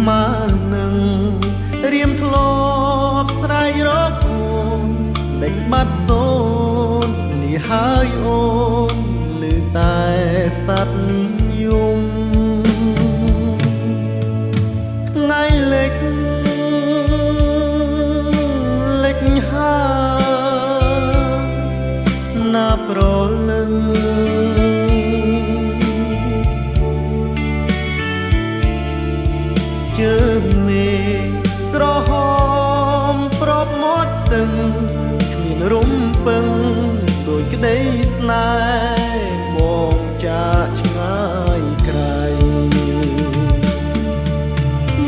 មកនឹងរៀមធ្លាប់ស្រែករកអូនដេញបាត់សូននេះហើយអូនឮតែសត្វយំថ្ងៃលិចហាណាប្រលឹងជើងមេក្រហមប្របមាត់ស្ទឹងគ្មានរំពឹងដោយក្តីស្នេហ៍បងចាកឆ្ងាយក្រៃ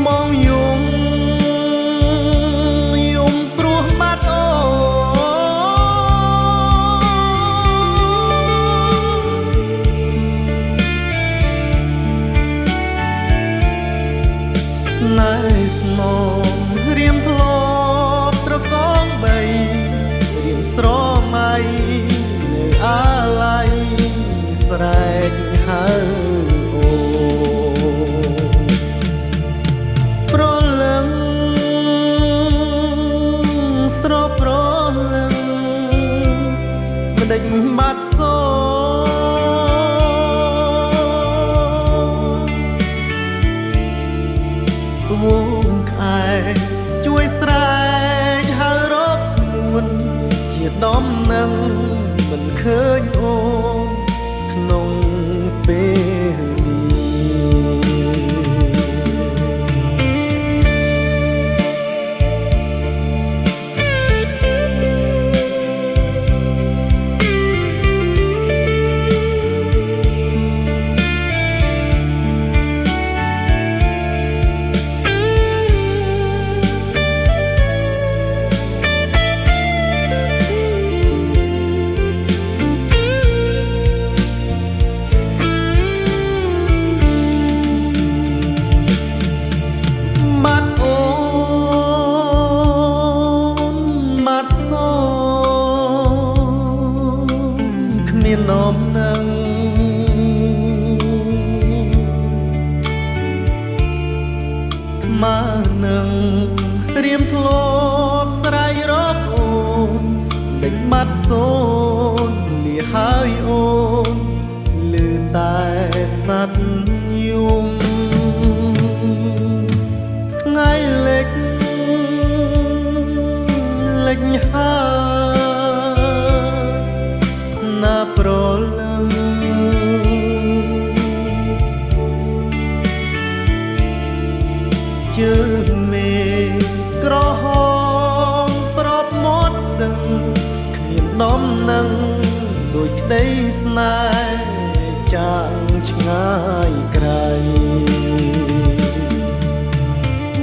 មកយំព្រោះបាត់អូស្នេហ៍ស្មងរៀមធ្លាប់ត្រកងបីរៀមស្រមៃនៅអាឡ័យស្រែកហៅអូប្រលឹងស្រប្រលឹងមិនដេញបាត់សូវងខែជួយស្រែកហៅរកស្មួនជាដំនឹងមិនឃើញអូនក្នុងពេលនេះមាននំនឹងមកនឹងរៀមធ្លាប់ស្រែករកអូនដេញបាត់សូននេះហើយអូនឮតែសត្វយំថ្ងៃលិចហាណាប្រលឹងជើងមេក្រហមប្របមាត់ស្ទឹងគ្មានដំនឹងដូចក្តីស្នេហ៍ចាងឆ្ងាយក្រៃ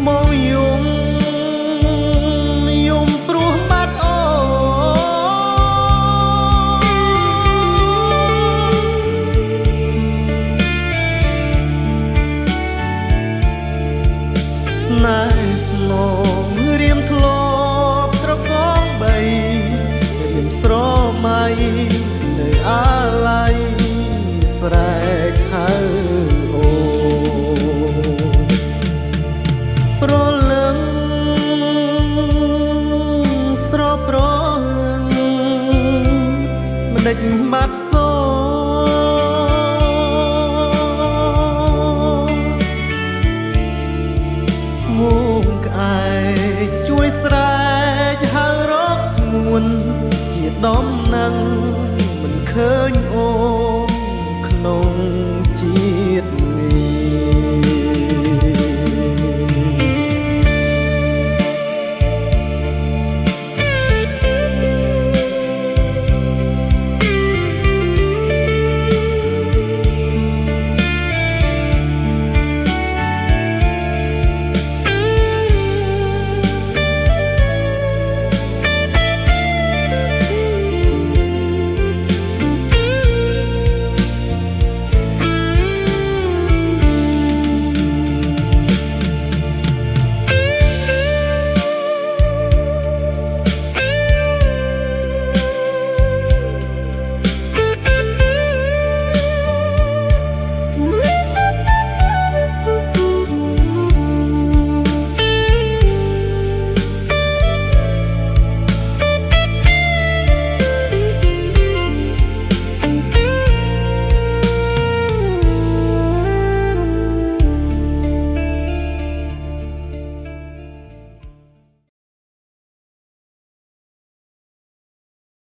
មកយំព្រោះបាត់អូស្នេហ៍